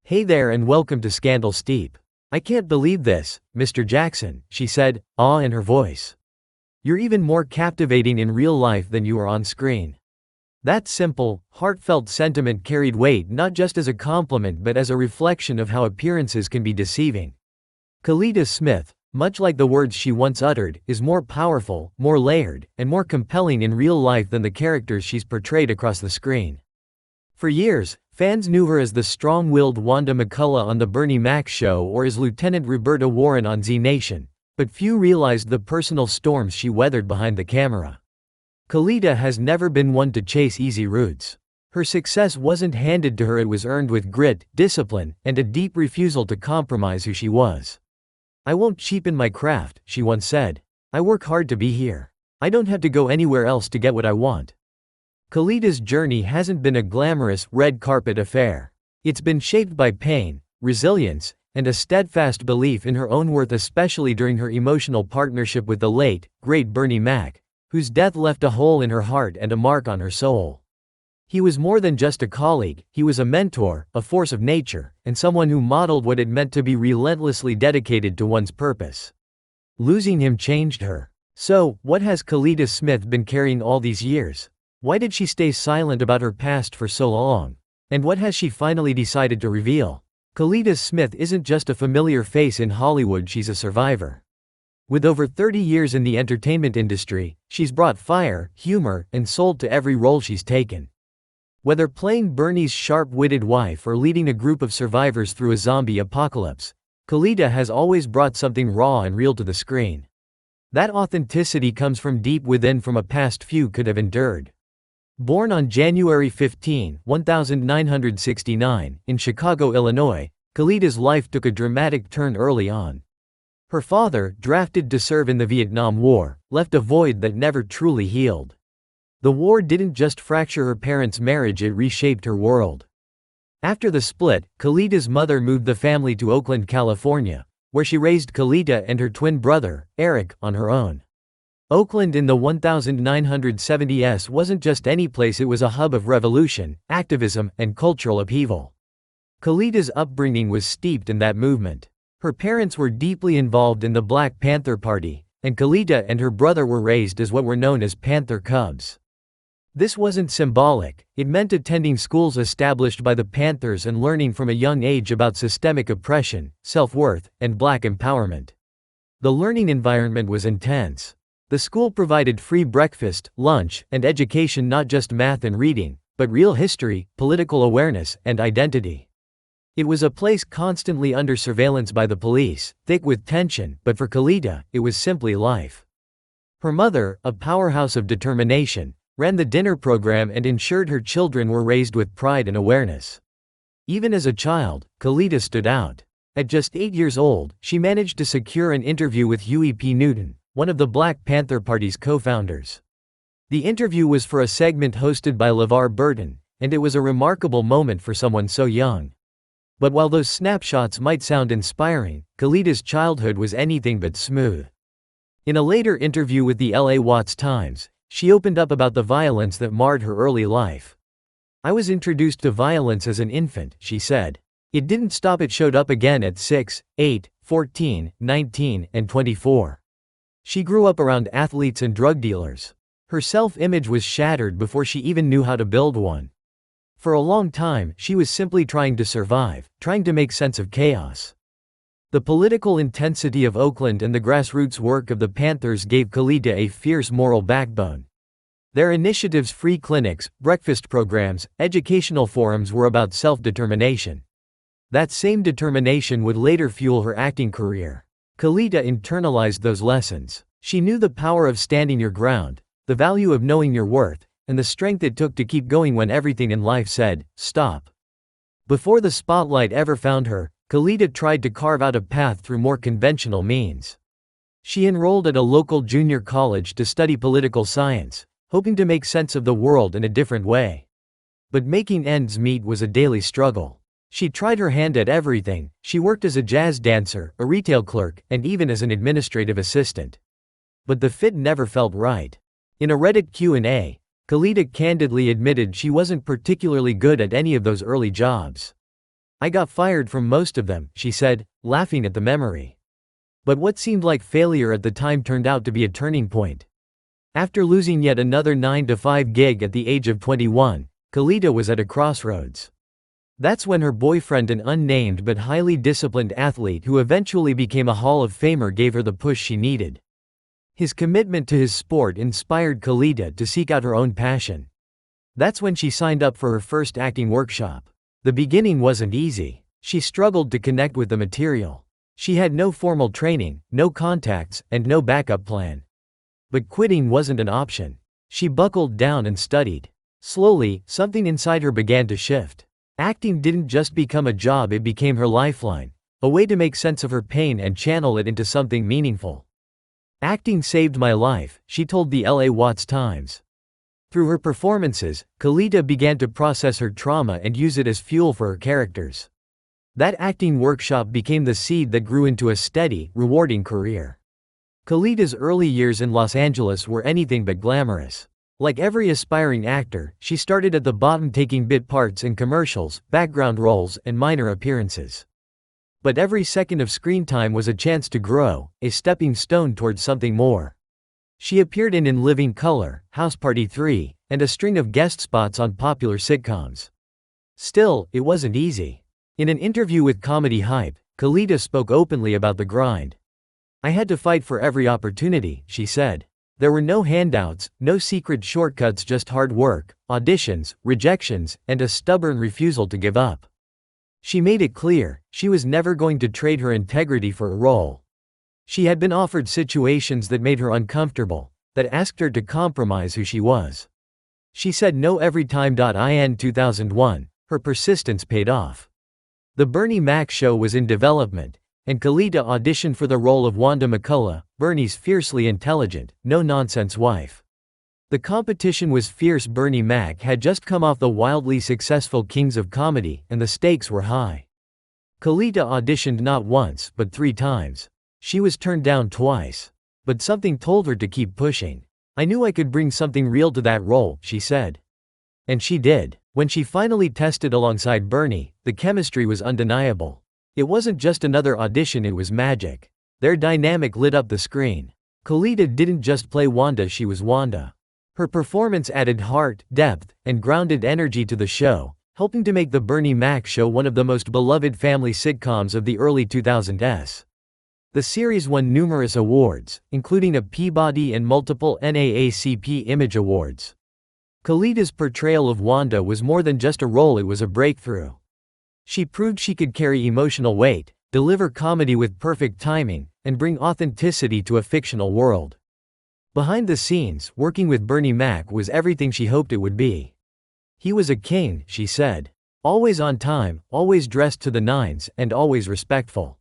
Hey there and welcome to Scandal Steep. I can't believe this, Mr. Jackson, she said, awe in her voice. You're even more captivating in real life than you are on screen. That simple, heartfelt sentiment carried weight not just as a compliment but as a reflection of how appearances can be deceiving. Kalita Smith, much like the words she once uttered, is more powerful, more layered, and more compelling in real life than the characters she's portrayed across the screen. For years, fans knew her as the strong-willed Wanda McCullough on The Bernie Mac Show or as Lieutenant Roberta Warren on Z Nation, but few realized the personal storms she weathered behind the camera. Kalita has never been one to chase easy routes. Her success wasn't handed to her, it was earned with grit, discipline, and a deep refusal to compromise who she was. I won't cheapen my craft, she once said. I work hard to be here. I don't have to go anywhere else to get what I want. Kalita's journey hasn't been a glamorous, red carpet affair. It's been shaped by pain, resilience, and a steadfast belief in her own worth, especially during her emotional partnership with the late, great Bernie Mac, whose death left a hole in her heart and a mark on her soul. He was more than just a colleague, he was a mentor, a force of nature, and someone who modeled what it meant to be relentlessly dedicated to one's purpose. Losing him changed her. So, what has Kalita Smith been carrying all these years? Why did she stay silent about her past for so long? And what has she finally decided to reveal? Kalita Smith isn't just a familiar face in Hollywood, she's a survivor. With over 30 years in the entertainment industry, she's brought fire, humor, and soul to every role she's taken. Whether playing Bernie's sharp-witted wife or leading a group of survivors through a zombie apocalypse, Kalita has always brought something raw and real to the screen. That authenticity comes from deep within, from a past few could have endured. Born on January 15, 1969, in Chicago, Illinois, Kalita's life took a dramatic turn early on. Her father, drafted to serve in the Vietnam War, left a void that never truly healed. The war didn't just fracture her parents' marriage, it reshaped her world. After the split, Kalita's mother moved the family to Oakland, California, where she raised Kalita and her twin brother, Eric, on her own. Oakland in the 1970s wasn't just any place, it was a hub of revolution, activism, and cultural upheaval. Kalita's upbringing was steeped in that movement. Her parents were deeply involved in the Black Panther Party, and Kalita and her brother were raised as what were known as Panther Cubs. This wasn't symbolic, it meant attending schools established by the Panthers and learning from a young age about systemic oppression, self-worth, and Black empowerment. The learning environment was intense. The school provided free breakfast, lunch, and education, not just math and reading, but real history, political awareness, and identity. It was a place constantly under surveillance by the police, thick with tension, but for Kalita, it was simply life. Her mother, a powerhouse of determination, ran the dinner program and ensured her children were raised with pride and awareness. Even as a child, Kalita stood out. At just 8 years old, she managed to secure an interview with Huey P. Newton, one of the Black Panther Party's co-founders. The interview was for a segment hosted by LeVar Burton, and it was a remarkable moment for someone so young. But while those snapshots might sound inspiring, Kalita's childhood was anything but smooth. In a later interview with the LA Watts Times, she opened up about the violence that marred her early life. I was introduced to violence as an infant, she said. It didn't stop, it showed up again at 6, 8, 14, 19, and 24. She grew up around athletes and drug dealers. Her self-image was shattered before she even knew how to build one. For a long time, she was simply trying to survive, trying to make sense of chaos. The political intensity of Oakland and the grassroots work of the Panthers gave Kalita a fierce moral backbone. Their initiatives, free clinics, breakfast programs, educational forums, were about self-determination. That same determination would later fuel her acting career. Kalita internalized those lessons. She knew the power of standing your ground, the value of knowing your worth, and the strength it took to keep going when everything in life said, stop. Before the spotlight ever found her, Kalita tried to carve out a path through more conventional means. She enrolled at a local junior college to study political science, hoping to make sense of the world in a different way. But making ends meet was a daily struggle. She tried her hand at everything. She worked as a jazz dancer, a retail clerk, and even as an administrative assistant. But the fit never felt right. In a Reddit Q&A, Kalita candidly admitted she wasn't particularly good at any of those early jobs. I got fired from most of them, she said, laughing at the memory. But what seemed like failure at the time turned out to be a turning point. After losing yet another 9-to-5 gig at the age of 21, Kalita was at a crossroads. That's when her boyfriend, an unnamed but highly disciplined athlete who eventually became a Hall of Famer, gave her the push she needed. His commitment to his sport inspired Kalita to seek out her own passion. That's when she signed up for her first acting workshop. The beginning wasn't easy. She struggled to connect with the material. She had no formal training, no contacts, and no backup plan. But quitting wasn't an option. She buckled down and studied. Slowly, something inside her began to shift. Acting didn't just become a job, it became her lifeline, a way to make sense of her pain and channel it into something meaningful. Acting saved my life, she told the LA Watts Times. Through her performances, Kalita began to process her trauma and use it as fuel for her characters. That acting workshop became the seed that grew into a steady, rewarding career. Kalita's early years in Los Angeles were anything but glamorous. Like every aspiring actor, she started at the bottom, taking bit parts in commercials, background roles, and minor appearances. But every second of screen time was a chance to grow, a stepping stone towards something more. She appeared in Living Color, House Party 3, and a string of guest spots on popular sitcoms. Still, it wasn't easy. In an interview with Comedy Hype, Kalita spoke openly about the grind. "I had to fight for every opportunity," she said. "There were no handouts, no secret shortcuts, just hard work, auditions, rejections, and a stubborn refusal to give up." She made it clear, she was never going to trade her integrity for a role. She had been offered situations that made her uncomfortable, that asked her to compromise who she was. She said no every time. In 2001, her persistence paid off. The Bernie Mac show was in development, and Kalita auditioned for the role of Wanda McCullough, Bernie's fiercely intelligent, no-nonsense wife. The competition was fierce. Bernie Mac had just come off the wildly successful Kings of Comedy, and the stakes were high. Kalita auditioned not once, but 3 times. She was turned down twice. But something told her to keep pushing. "I knew I could bring something real to that role," she said. And she did. When she finally tested alongside Bernie, the chemistry was undeniable. It wasn't just another audition, it was magic. Their dynamic lit up the screen. Kalita didn't just play Wanda, she was Wanda. Her performance added heart, depth, and grounded energy to the show, helping to make the Bernie Mac show one of the most beloved family sitcoms of the early 2000s. The series won numerous awards, including a Peabody and multiple NAACP Image Awards. Kalita's portrayal of Wanda was more than just a role, it was a breakthrough. She proved she could carry emotional weight, deliver comedy with perfect timing, and bring authenticity to a fictional world. Behind the scenes, working with Bernie Mac was everything she hoped it would be. "He was a king," she said. "Always on time, always dressed to the nines, and always respectful."